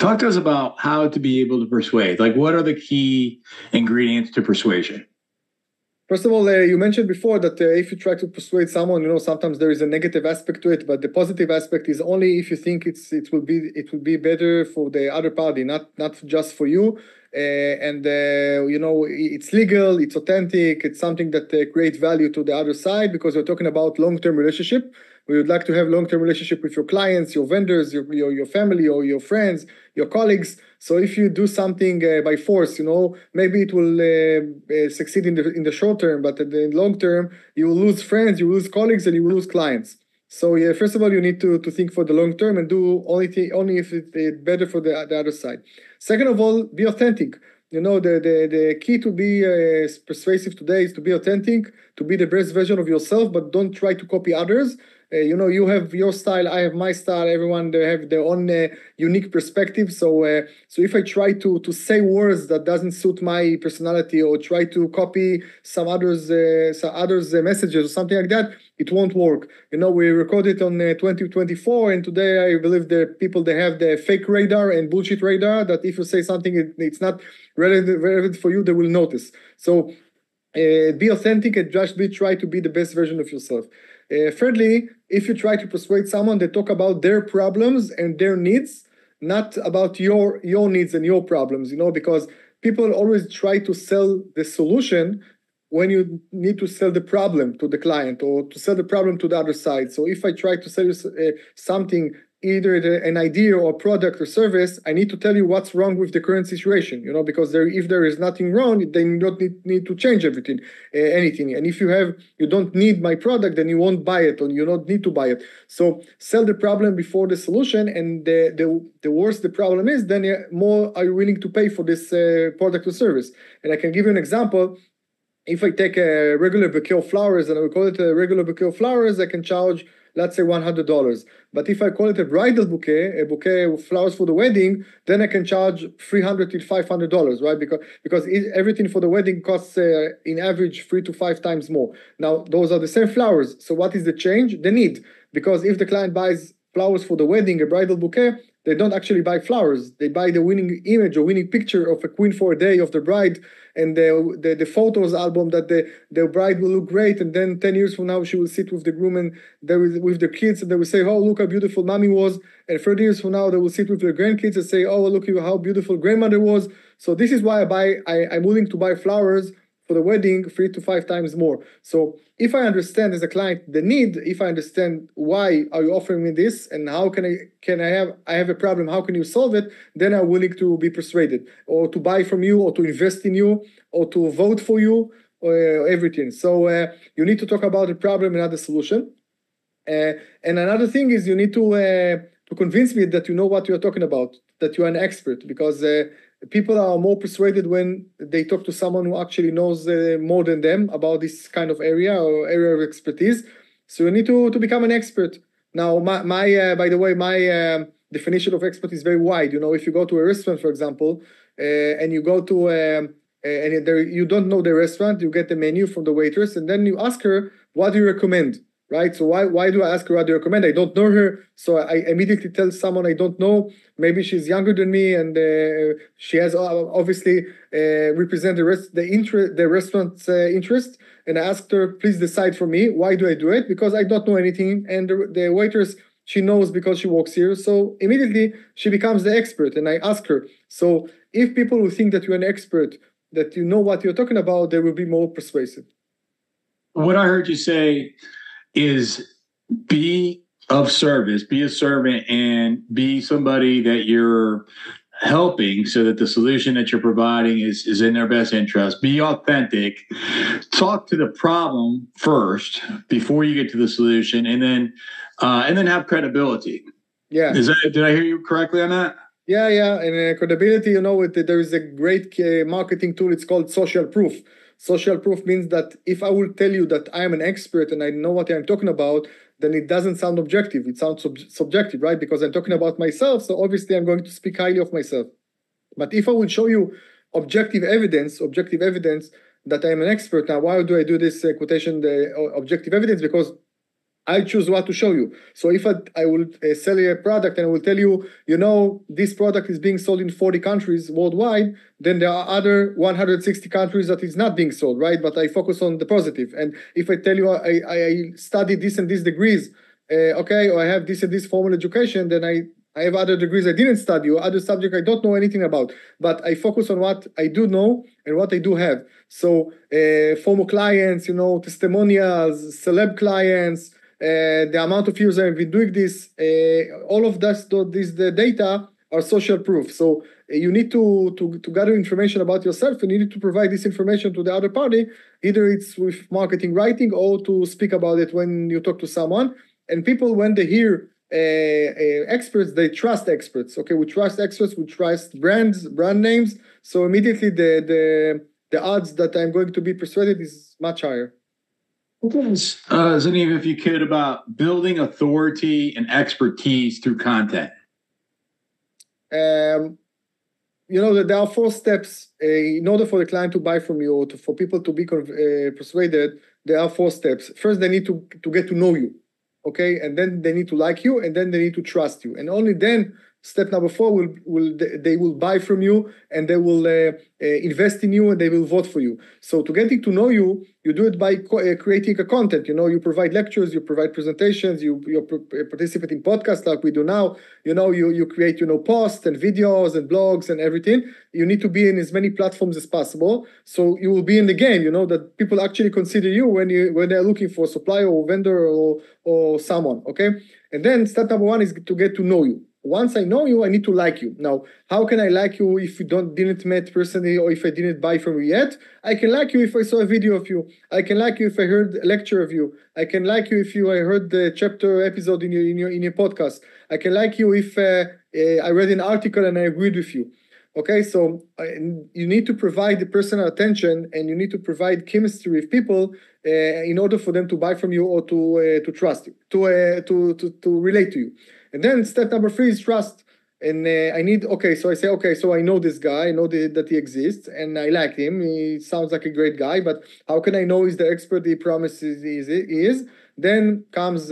Talk to us about how to be able to persuade. Like, what are the key ingredients to persuasion? First of all, you mentioned before that if you try to persuade someone, sometimes there is a negative aspect to it, but the positive aspect is only if you think it will be better for the other party, not just for you. It's legal, it's authentic, it's something that creates value to the other side, because we're talking about long-term relationship. We would like to have long-term relationship with your clients, your vendors, your family, or your friends, your colleagues. So if you do something by force, maybe it will succeed in the short term, but in the long term, you will lose friends, you will lose colleagues, and you will lose clients. So first of all, you need to think for the long term and do only if it's better for the other side. Second of all, be authentic. The key to be persuasive today is to be authentic, to be the best version of yourself, but don't try to copy others. You have your style, I have my style. Everyone, they have their own unique perspective. So if I try to say words that doesn't suit my personality, or try to copy some others' messages or something like that, it won't work. We recorded on 2024, and today I believe the people, they have the fake radar and bullshit radar, that if you say something it's not relevant for you, they will notice. So be authentic and just try to be the best version of yourself. Thirdly, if you try to persuade someone, they talk about their problems and their needs, not about your needs and your problems, because people always try to sell the solution when you need to sell the problem to the client, or to sell the problem to the other side. So if I try to sell you something, either an idea or product or service, I need to tell you what's wrong with the current situation, because if there is nothing wrong, then you don't need to change anything. And if you don't need my product, then you won't buy it, or you don't need to buy it. So sell the problem before the solution, and the worse the problem is, then more are you willing to pay for this product or service. And I can give you an example. If I take a regular bouquet of flowers, and I will call it a regular bouquet of flowers, I can charge, let's say, $100. But if I call it a bridal bouquet, a bouquet of flowers for the wedding, then I can charge $300 to $500, right? Because everything for the wedding costs, in average, 3 to 5 times more. Now, those are the same flowers. So what is the change? The need. Because if the client buys flowers for the wedding, a bridal bouquet, they don't actually buy flowers. They buy the winning image or winning picture of a queen for a day of the bride, and the photos album that the bride will look great. And then 10 years from now, she will sit with the groom and with the kids, and they will say, oh, look how beautiful mommy was. And 30 years from now, they will sit with their grandkids and say, oh, look how beautiful grandmother was. So this is why I'm willing to buy flowers for the wedding 3 to 5 times more. So if I understand as a client the need, if I understand why are you offering me this, and how can I have a problem, how can you solve it, then I'm willing to be persuaded, or to buy from you, or to invest in you, or to vote for you, or everything. So you need to talk about the problem and not the solution. And another thing is, you need to convince me that you know what you're talking about, that you're an expert, because people are more persuaded when they talk to someone who actually knows more than them about this kind of area or area of expertise. So you need to become an expert. Now, by the way, my definition of expert is very wide. If you go to a restaurant, for example, and you go to you don't know the restaurant, you get the menu from the waitress, and then you ask her, what do you recommend? Right? So why do I ask her what do you recommend? I don't know her, so I immediately tell someone I don't know. Maybe she's younger than me, and she has obviously represent the restaurant's interest. And I asked her, please decide for me. Why do I do it? Because I don't know anything, and the waitress, she knows because she works here. So immediately she becomes the expert, and I ask her. So if people will think that you're an expert, that you know what you're talking about, they will be more persuasive. What I heard you say is be of service, be a servant, and be somebody that you're helping, so that the solution that you're providing is in their best interest. Be authentic. Talk to the problem first before you get to the solution, and then have credibility. Yeah. Did I hear you correctly on that? Yeah. And credibility, there is a great marketing tool. It's called social proof. Social proof means that if I will tell you that I am an expert and I know what I'm talking about, then it doesn't sound objective. It sounds subjective, right? Because I'm talking about myself, so obviously I'm going to speak highly of myself. But if I will show you objective evidence that I'm an expert, now why do I do this quotation, the objective evidence? Because I choose what to show you. So if I will sell you a product and I will tell you, this product is being sold in 40 countries worldwide, then there are other 160 countries that is not being sold, right? But I focus on the positive. And if I tell you I studied this and this degrees, or I have this and this formal education, then I have other degrees I didn't study or other subject I don't know anything about, but I focus on what I do know and what I do have. So former clients, testimonials, celeb clients, the amount of years I've been doing this, all of the data are social proof. So you need to gather information about yourself, and you need to provide this information to the other party, either it's with marketing writing or to speak about it when you talk to someone. And people, when they hear experts, they trust experts. Okay, we trust experts, we trust brand names. So immediately the odds that I'm going to be persuaded is much higher. Yaniv, if you could, about building authority and expertise through content. That there are 4 steps in order for the client to buy from you, or for people to be persuaded. There are 4 steps. First, they need to get to know you. Okay, and then they need to like you, and then they need to trust you, and only then step number 4 they will buy from you, and they will invest in you, and they will vote for you. So to getting to know you, you do it by creating a content. You provide lectures, you provide presentations, you participate in podcasts like we do now. You create posts and videos and blogs and everything. You need to be in as many platforms as possible, so you will be in the game. That people actually consider you when they're looking for a supplier or vendor or someone. Okay, and then step number 1 is to get to know you. Once I know you, I need to like you. Now, how can I like you if you didn't meet personally, or if I didn't buy from you yet? I can like you if I saw a video of you. I can like you if I heard a lecture of you. I can like you if I heard the chapter episode in your podcast. I can like you if I read an article and I agreed with you. Okay, so you need to provide the personal attention, and you need to provide chemistry with people in order for them to buy from you, or to trust you, to relate to you. And then step number 3 is trust. And so I know this guy, I know that he exists, and I like him. He sounds like a great guy, but how can I know he's the expert he promises he is? Then enters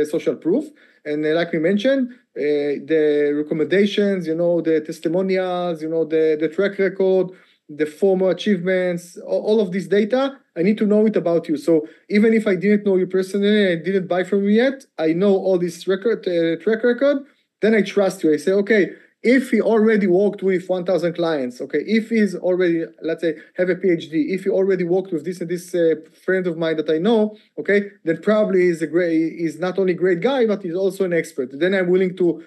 social proof. And like we mentioned, the recommendations, the testimonials, the track record, the former achievements, all of this data, I need to know it about you. So even if I didn't know you personally, I didn't buy from you yet, I know all this track record, then I trust you. I say, okay, if he already worked with 1,000 clients, okay, if he's already, let's say, have a PhD, if he already worked with this and this friend of mine that I know, okay, then probably he's not only a great guy, but he's also an expert. Then I'm willing to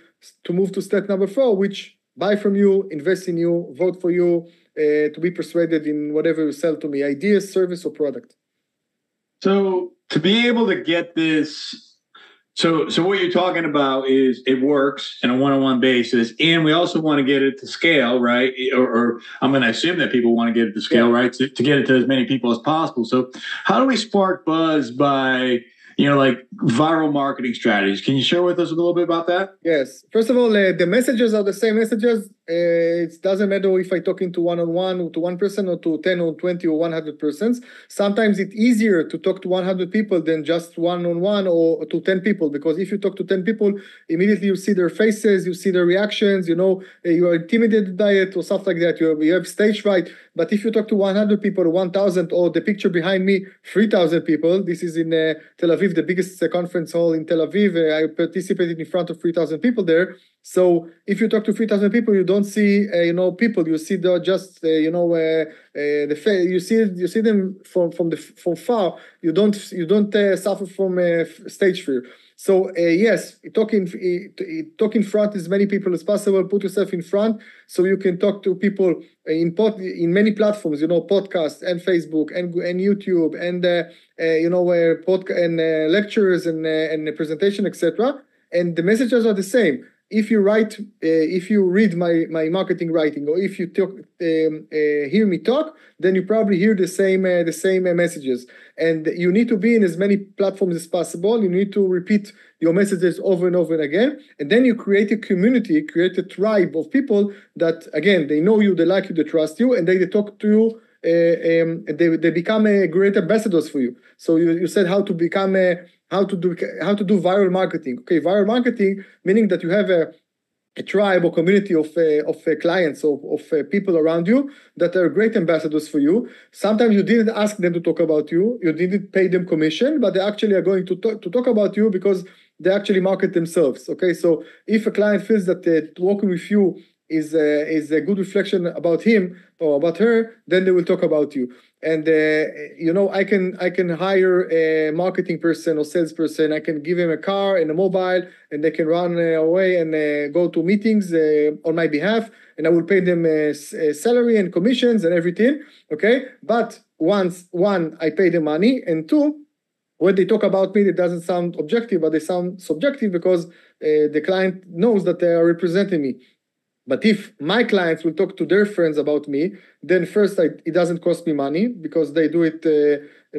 move to step number 4, which buy from you, invest in you, vote for you, to be persuaded in whatever you sell to me, ideas, service, or product. So to be able to get this, so what you're talking about is it works on a one-on-one basis, and we also want to get it to scale, right? Or I'm going to assume that people want to get it to scale, right? To get it to as many people as possible. So how do we spark buzz by like viral marketing strategies? Can you share with us a little bit about that? Yes. First of all, the messages are the same messages. It doesn't matter if I talking to one-on-one or to one person or to 10 or 20 or 100 persons. Sometimes it's easier to talk to 100 people than just one-on-one or to 10 people, because if you talk to 10 people, immediately you see their faces, you see their reactions, you are intimidated by it or stuff like that. You have stage fright. But if you talk to 100 people or 1,000, or the picture behind me, 3,000 people, this is in Tel Aviv, the biggest conference hall in Tel Aviv. I participated in front of 3,000 people there. So if you talk to 3,000 people, you don't see people. You see the face. You see them from far. You don't suffer from stage fear. So yes, talk in front as many people as possible. Put yourself in front so you can talk to people in many platforms. Podcasts and Facebook and YouTube and podcast and lectures and presentation, etc. And the messages are the same. If you read my marketing writing, or if you hear me talk, then you probably hear the same messages. And you need to be in as many platforms as possible. You need to repeat your messages over and over and again. And then you create a community, create a tribe of people that, again, they know you, they like you, they trust you, and they talk to you. They become great ambassadors for you. So you said how to become how to do viral marketing. Okay, viral marketing meaning that you have a tribe or community of clients, of people around you that are great ambassadors for you. Sometimes you didn't ask them to talk about you, you didn't pay them commission, but they actually are going to talk about you because they actually market themselves. Okay, so if a client feels that working with you is a good reflection about him or about her, then they will talk about you. And I can hire a marketing person or salesperson. I can give him a car and a mobile, and they can run away and go to meetings on my behalf, and I will pay them salary and commissions and everything. Okay, but one, I pay them money, and two, when they talk about me, it doesn't sound objective, but they sound subjective because the client knows that they are representing me. But if my clients will talk to their friends about me, then first, it doesn't cost me money because they do it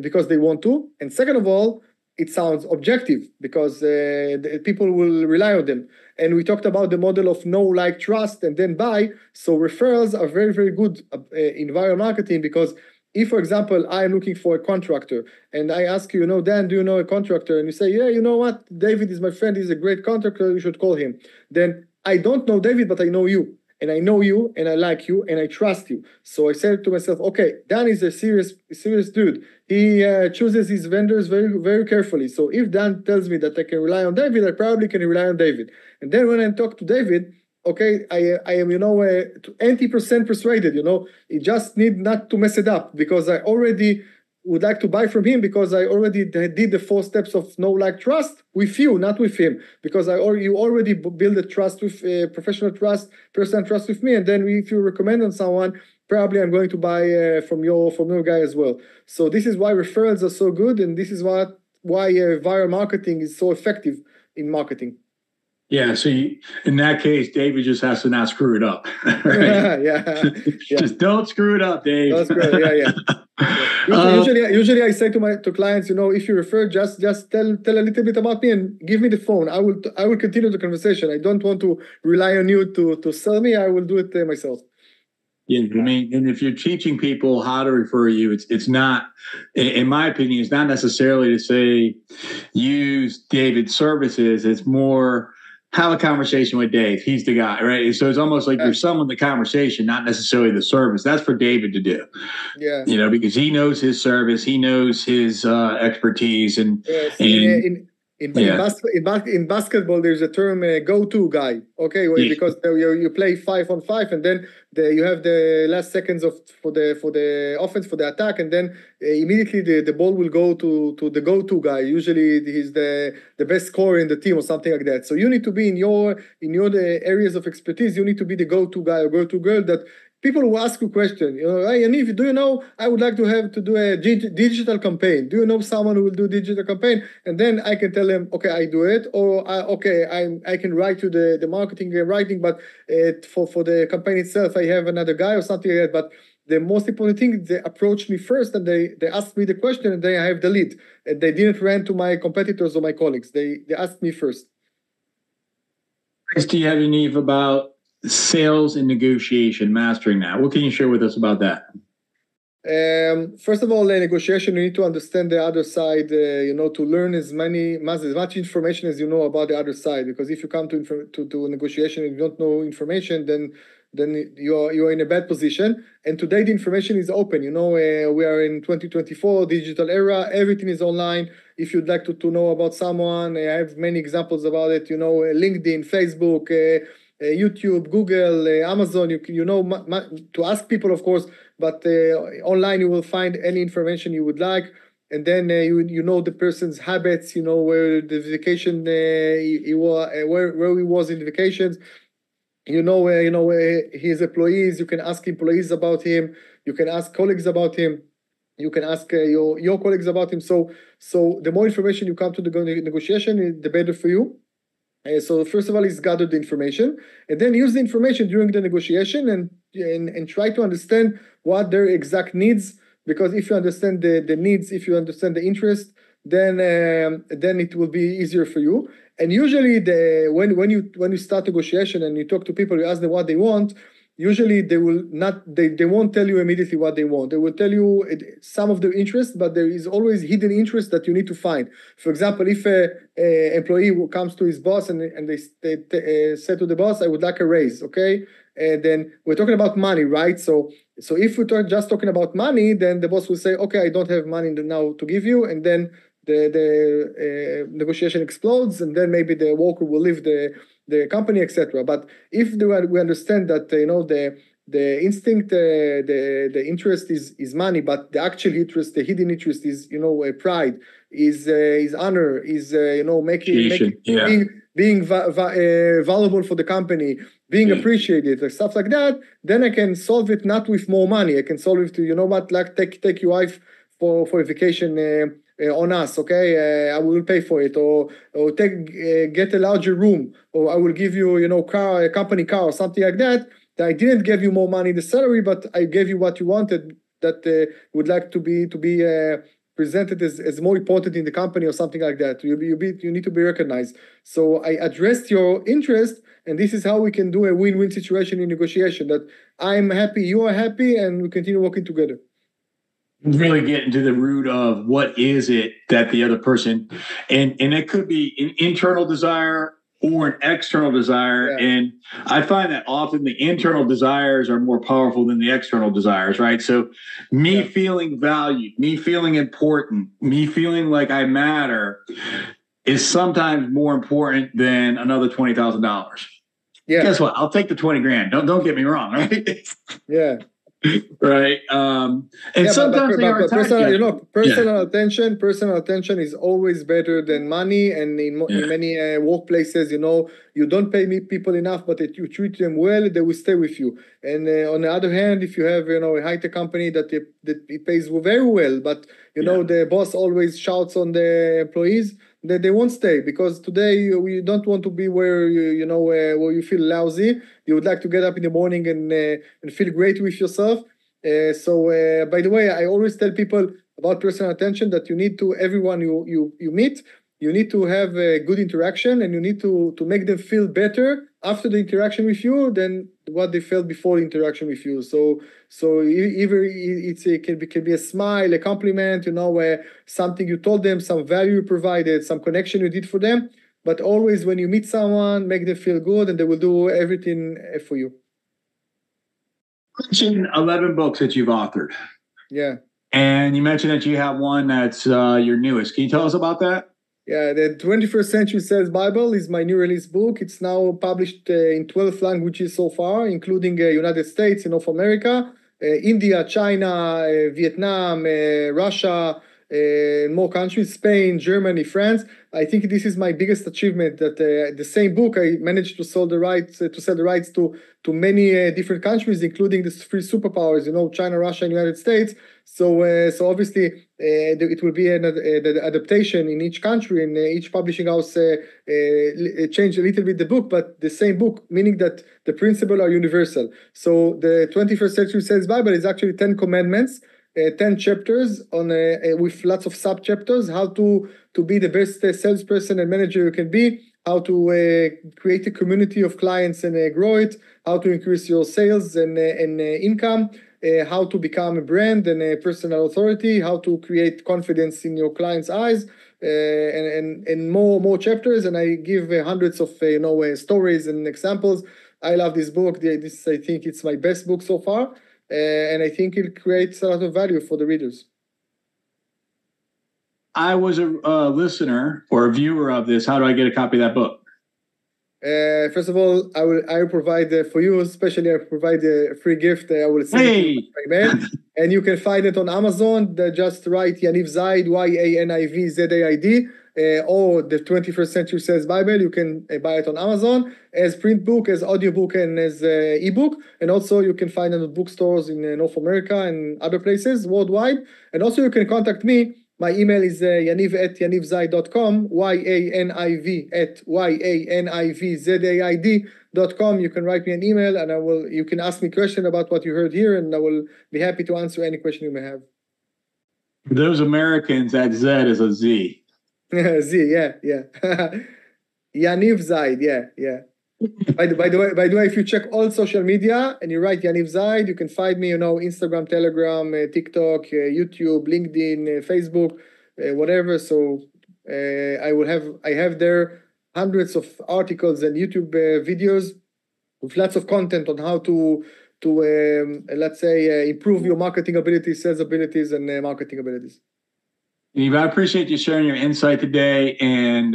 because they want to. And second of all, it sounds objective because the people will rely on them. And we talked about the model of know, like, trust, and then buy. So referrals are very, very good in viral marketing because if, for example, I'm looking for a contractor and I ask you, Dan, do you know a contractor? And you say, yeah, you know what? David is my friend. He's a great contractor. You should call him. Then I don't know David, but I know you. And I know you, and I like you, and I trust you. So I said to myself, okay, Dan is a serious dude. He chooses his vendors very, very carefully. So if Dan tells me that I can rely on David, I probably can rely on David. And then when I talk to David, okay, I am, 80% persuaded, He just need not to mess it up because I already would like to buy from him because I already did the 4 steps of know, like, trust with you, not with him, because you already build a trust with professional trust, personal trust with me, and then if you recommend on someone, probably I'm going to buy from your guy as well. So this is why referrals are so good, and this is why viral marketing is so effective in marketing. Yeah, so in that case, David just has to not screw it up. Right? Yeah. Just don't screw it up, Dave. Don't screw it. Yeah. Usually I say to clients, if you refer, just tell a little bit about me and give me the phone. I will continue the conversation. I don't want to rely on you to sell me. I will do it myself. Yeah, I mean, and if you're teaching people how to refer you, it's not, in my opinion, it's not necessarily to say use David's services. It's more have a conversation with Dave. He's the guy, right? So it's almost like you're selling the conversation, not necessarily the service. That's for David to do. Yeah. Because he knows his service, he knows his expertise, and in basketball, there's a term go-to guy. Okay, because you play 5-on-5, and then you have the last seconds for the offense, for the attack, and then immediately the ball will go to the go-to guy. Usually he's the best scorer in the team or something like that. So you need to be in your areas of expertise. You need to be the go-to guy or go-to girl that people will ask you questions. Hey, Yaniv, do you know, I would like to do a digital campaign. Do you know someone who will do digital campaign? And then I can tell them, okay, I do it. Or, I can write you the marketing writing, but for the campaign itself, I have another guy or something like that. But the most important thing, they approach me first and they ask me the question, and then I have the lead. And they didn't run to my competitors or my colleagues. They asked me first. Do you have any about sales and negotiation, mastering that? What can you share with us about that? First of all, negotiation, you need to understand the other side, to learn as much information as you know about the other side. Because if you come to negotiation and you don't know information, then you're in a bad position. And today the information is open. We are in 2024 digital era. Everything is online. If you'd like to know about someone, I have many examples about it. LinkedIn, Facebook, YouTube, Google, Amazon. To ask people, of course, but online you will find any information you would like. And then you know the person's habits. Where the vacation where he was in vacations. His employees. You can ask employees about him. You can ask colleagues about him. You can ask your colleagues about him. So the more information you come to the negotiation, the better for you. So first of all, is gather the information, and then use the information during the negotiation and try to understand what their exact needs. Because if you understand the needs, if you understand the interest, then it will be easier for you. And usually when you start negotiation and you talk to people, you ask them what they want. usually they won't tell you immediately what they want. They will tell you some of their interest, but there is always hidden interest that you need to find. For example, if a employee comes to his boss and they say to the boss, I would like a raise, okay? And then we're talking about money, right? So if we're just talking about money, then the boss will say, okay, I don't have money now to give you, and then the negotiation explodes, and then maybe the worker will leave the company, etc. But if we understand that the instinct, the interest is money, but the actual interest, the hidden interest is pride, is honor, is being valuable for the company, being appreciated, stuff like that. Then I can solve it not with more money. I can solve it to like take your wife for a vacation on us, okay? I will pay for it, or get a larger room, or I will give you, a company car or something like that. I didn't give you more money in the salary, but I gave you what you wanted, that would like to be presented as more important in the company or something like that. You need to be recognized. So I addressed your interest, and this is how we can do a win-win situation in negotiation, that I'm happy, you are happy, and we continue working together. Really get into the root of what is it that the other person, and it could be an internal desire or an external desire. Yeah. And I find that often the internal desires are more powerful than the external desires, right? So me feeling valued, me feeling important, me feeling like I matter is sometimes more important than another $20,000. Yeah. Guess what? I'll take the 20 grand. Don't get me wrong, right? Yeah. Right. And sometimes personal attention is always better than money. And in many workplaces, you don't pay people enough, but if you treat them well, they will stay with you. And on the other hand, if you have a high-tech company that it pays very well, but the boss always shouts on the employees, they won't stay, because today you don't want to be where where you feel lousy. You would like to get up in the morning and feel great with yourself. So by the way, I always tell people about personal attention that you need to, everyone you meet, you need to have a good interaction, and you need to make them feel better after the interaction with you than what they felt before the interaction with you. So either it can be a smile, a compliment, something you told them, some value you provided, some connection you did for them. But always when you meet someone, make them feel good, and they will do everything for you. Mentioned 11 books that you've authored. Yeah. And you mentioned that you have one that's your newest. Can you tell us about that? Yeah, the 21st Century Sales Bible is my new release book. It's now published in 12 languages so far, including United States and North America, India, China, Vietnam, Russia, more countries, Spain, Germany, France. I think this is my biggest achievement, that the same book, I managed to sell the rights to many different countries, including the three superpowers, China, Russia, and United States. So obviously it will be an adaptation in each country, and each publishing house change a little bit the book, but the same book, meaning that the principles are universal. So the 21st Century Sales Bible is actually 10 commandments, 10 chapters on with lots of sub-chapters, how to be the best salesperson and manager you can be, how to create a community of clients and grow it, how to increase your sales and income, how to become a brand and a personal authority, how to create confidence in your clients' eyes, and more chapters. And I give hundreds of stories and examples. I love this book. I think it's my best book so far. And I think it creates a lot of value for the readers. I was a listener or a viewer of this. How do I get a copy of that book? First of all, I will provide for you, especially I provide a free gift. I will send it to you by email, and you can find it on Amazon. Just write Yaniv Zaid, Yaniv Zaid, or the 21st Century Sales Bible. You can buy it on Amazon as print book, as audiobook, and as ebook. And also you can find it in bookstores in North America and other places worldwide. And also you can contact me. My email is yaniv@yanivzaid.com, YANIV@YANIVZAID.com. You can write me an email, and you can ask me questions about what you heard here, and I will be happy to answer any question you may have. For those Americans, that Z is a Z. Z, yeah. Yaniv Zaid, yeah. By the way, if you check all social media and you write Yaniv Zaid, you can find me, Instagram, Telegram, TikTok, YouTube, LinkedIn, Facebook, whatever. So I have there hundreds of articles and YouTube videos with lots of content on how to let's say, improve your marketing abilities, sales abilities, and marketing abilities. Yaniv, I appreciate you sharing your insight today and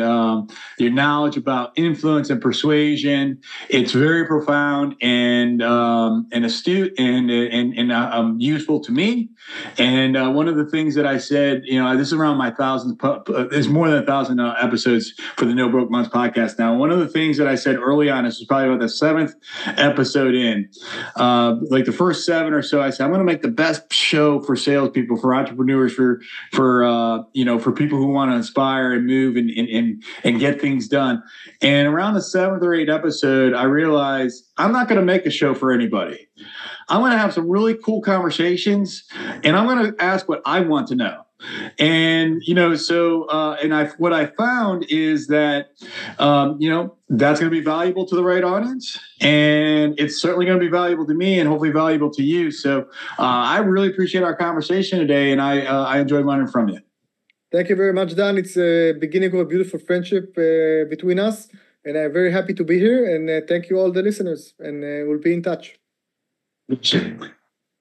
your knowledge about influence and persuasion. It's very profound and astute and useful to me. And one of the things that I said, this is around my there's more than 1,000 episodes for the No Broke Months podcast now. One of the things that I said early on, this was probably about the 7th episode in, like the first 7 or so, I said, I'm going to make the best show for salespeople, for entrepreneurs, for people who want to inspire and move and get things done. And around the 7th or 8th episode, I realized I'm not going to make a show for anybody. I'm going to have some really cool conversations, and I'm going to ask what I want to know. And, what I found is that, that's going to be valuable to the right audience, and it's certainly going to be valuable to me and hopefully valuable to you. So I really appreciate our conversation today, and I enjoyed learning from you. Thank you very much, Dan. It's a beginning of a beautiful friendship between us, and I'm very happy to be here. And thank you all the listeners, and we'll be in touch.